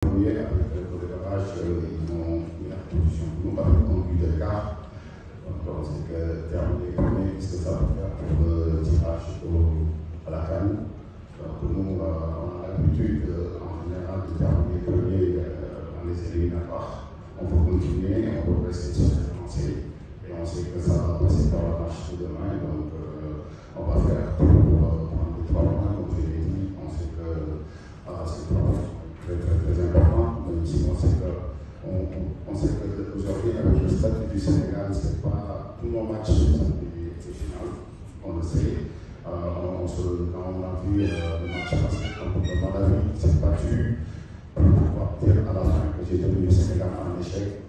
Avec le démarrage, ils ont mis la position pour nous avec un but d'écart. Donc on sait que terminer premier, qu'est-ce que ça va faire pour le tirage à la canne. Donc nous, on a l'habitude en général de terminer premier dans les éliminatoires. On peut continuer, on peut rester sur cette lancée. Et on sait que ça va passer par le match de demain. Donc on va faire tout pour prendre les 3 points, comme je l'ai dit. On sait que c'est très important, même si on sait qu'aujourd'hui, avec le statut du Sénégal, c'est pas tous nos matchs sont des finales, on le sait. Quand on a vu le match passé contre le Malawi, il s'est battu pour pouvoir dire à la fin que j'ai devenu le Sénégal en échec.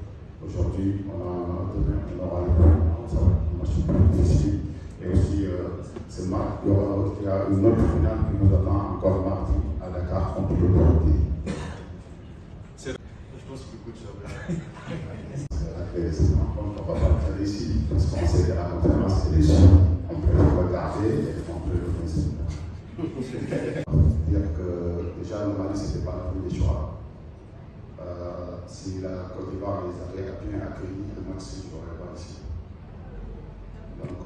Aujourd'hui, on aura le point, ça va être un match plus difficile. Et aussi, ce match, il y a une autre finale qui nous attend encore mardi à Dakar contre le Burundi. Je pense que beaucoup de choses. On ne va pas faire ici, parce qu'on sait que la conférence est déçue. On peut le regarder et on peut le faire. C'est-à-dire que déjà, le Mali, ce n'était pas le premier choix. Si la Côte d'Ivoire les avait bien accueillis, le match ne jouerait pas ici. Donc,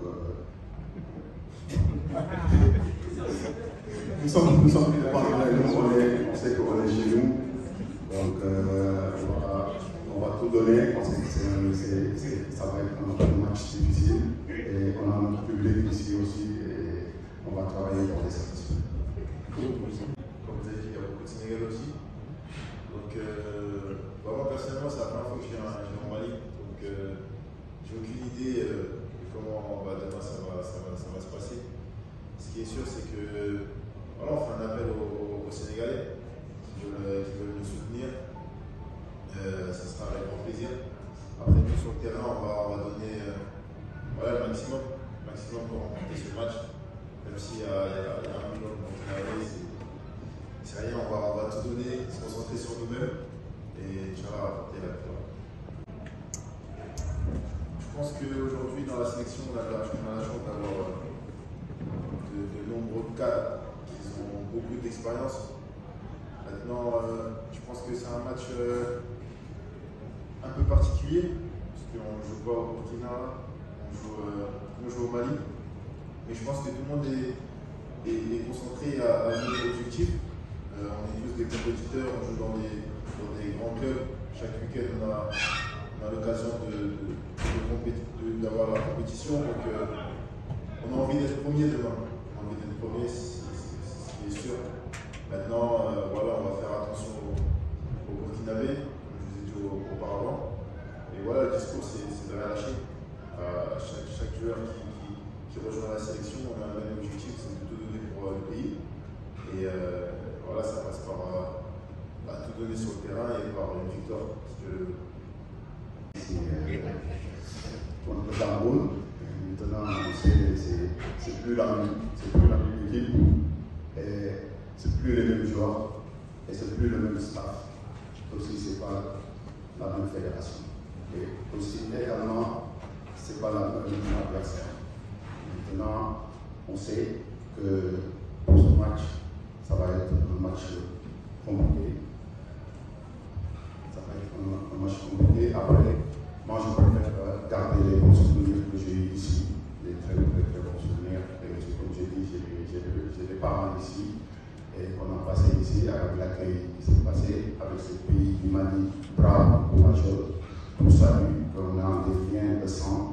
nous sommes préparés, on sait qu'on est chez nous. Donc, on va tout donner. On sait que ça va être un match difficile. Et on a notre public ici aussi. Et on va travailler pour les satisfaire. Comme vous avez dit, il y a beaucoup de Sénégalais aussi. Donc, moi personnellement, c'est la première fois que je viens au Mali. Donc, j'ai aucune idée de comment demain ça va se passer. Ce qui est sûr, c'est que voilà, on fait un appel aux Sénégalais qui veulent nous soutenir. Ça sera avec grand plaisir. Après, nous sur le terrain, on va donner le maximum pour remporter ce match. Même s'il y a un minimum pour c'est rien, on va tout donner, se concentrer sur nous-mêmes et Inch'Allah apporter la victoire. Je pense qu'aujourd'hui, dans la sélection, on a la chance d'avoir de nombreux cadres qui ont beaucoup d'expérience. Maintenant, je pense que c'est un match un peu particulier, parce qu'on ne joue pas au Burkina, on joue au Mali. Mais je pense que tout le monde est concentré à un objectif. On est tous des compétiteurs, on joue dans des grands clubs. Chaque week-end, on a l'occasion d'avoir la compétition. Donc, on a envie d'être premier demain. On a envie d'être premier, c'est ce qui est sûr. Maintenant, on va faire attention au Burkinabé, comme je vous ai dit auparavant. Et voilà, le discours, c'est de rien lâcher. Chaque joueur qui rejoint la sélection, on a un même objectif, c'est de tout donner pour le pays. Et ça passe par tout donner sur le terrain et par une victoire. Contre le Cameroun, maintenant, c'est plus la même équipe, et c'est plus les mêmes joueurs, et c'est plus le même staff. Aussi, c'est pas la même fédération. Et aussi, également, c'est pas le même adversaire. Maintenant, on sait que pour ce match, ça va être un match compliqué. Après, moi, je préfère garder les bons souvenirs que j'ai eu ici, les très bons souvenirs. Et comme j'ai dit, j'ai des parents ici, et on a passé ici avec l'accueil qui s'est passé, avec ce pays du Mali, brave, courageux, tout salut, qu'on a des liens de sang,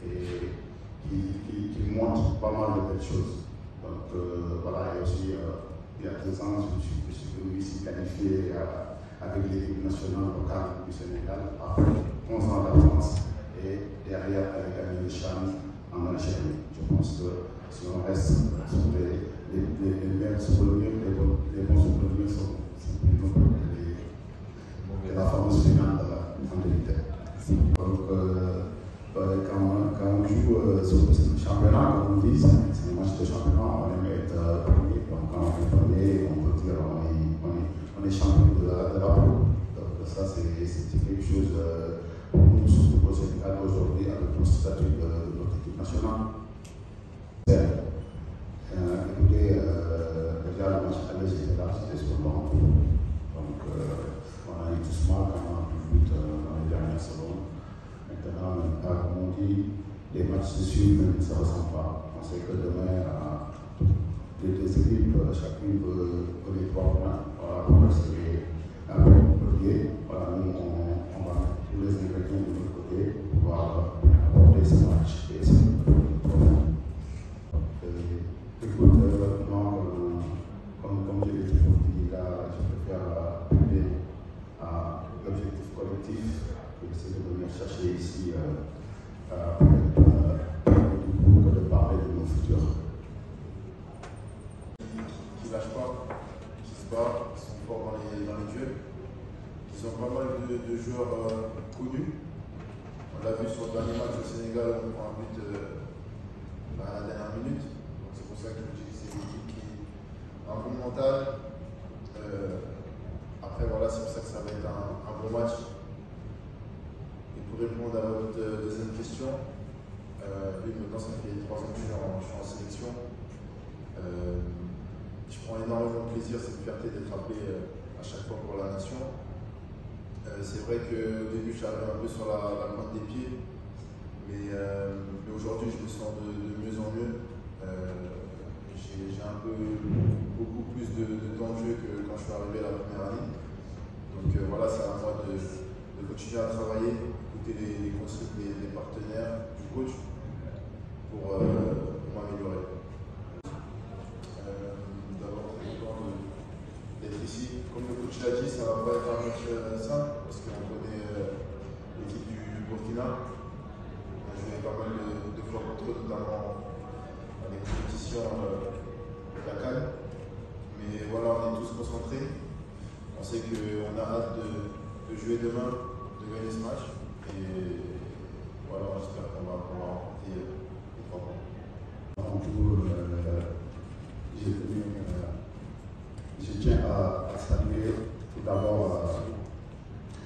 et qui montrent pas mal de belles choses. Donc et aussi, il y a 2 ans, je suis venu ici qualifié avec l'équipe nationale locale du Sénégal, après 11 ans d'avance, et derrière avec Amine Cham en Algérie. Je pense que si on reste sur les mêmes souvenirs, les bons souvenirs sont plus nombreux que la fameuse finale de l'Inter. Donc, quand on joue sur ce championnat, comme on dit, c'est un match de championnat, on aime être premier. Donc, quand on est premier, on peut dire on est champion de la Pro. Donc, ça, c'est quelque chose pour nous, surtout au Sénégal aujourd'hui, avec le statut de notre équipe nationale. Écoutez, déjà, le match aller, c'était là, c'était sur le banc. Donc, aujourd'hui, les matchs se suivent, mais ne se ressemblent pas. On sait que demain, les deux équipes, chacune veut les 3 points. Voilà, pour rester un peu oublié. Voilà, nous, on va mettre tous les ingrédients de notre côté pour pouvoir aborder ce match et ce écoute, non, comme je l'ai toujours dit là, je préfère appeler à l'objectif collectif et essayer de venir chercher ici pour de parler de nos futurs. Qui ne lâchent pas, qui se battent, qui sont forts dans les jeux. Ils ont pas mal de joueurs connus. On l'a vu sur le dernier match au Sénégal, on prend un but à la dernière minute. C'est pour ça que je dis que c'est une équipe qui a un bon mental. Après, voilà, c'est pour ça que ça va être un bon match. Et pour répondre à votre deuxième question, oui, maintenant ça fait 3 ans que je suis en sélection. Je prends énormément de plaisir, c'est une fierté d'être appelé à chaque fois pour la nation. C'est vrai qu'au début, je suis arrivé un peu sur la pointe des pieds, mais aujourd'hui, je me sens de mieux en mieux. J'ai un peu beaucoup plus de temps de jeu que quand je suis arrivé la première année. Donc voilà, c'est à moi de continuer à travailler, écouter les conseils des partenaires, du coach, pour m'améliorer. D'abord, très content d'être ici. Comme le coach l'a dit, ça ne va pas être un match simple parce qu'on connaît l'équipe du Burkina. On a joué pas mal de fois contre eux, notamment dans les compétitions de la CAN. Mais voilà, on est tous concentrés. On sait qu'on a hâte de jouer demain, de gagner ce match. Et voilà, j'espère qu'on va remporter les 3 points. Avant tout, je tiens à saluer tout d'abord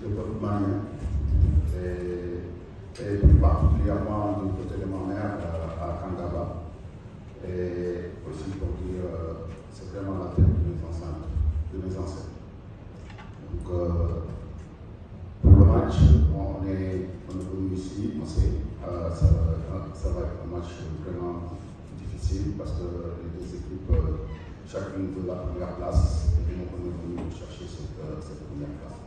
le peuple malien et plus particulièrement du côté de ma mère à Kangaba. Et aussi pour dire c'est vraiment la tête de mes ancêtres. Donc pour le match, on est venu ici, on sait ça va être un match vraiment difficile parce que les deux équipes, chacune veut la première place et donc on est venu chercher cette première place.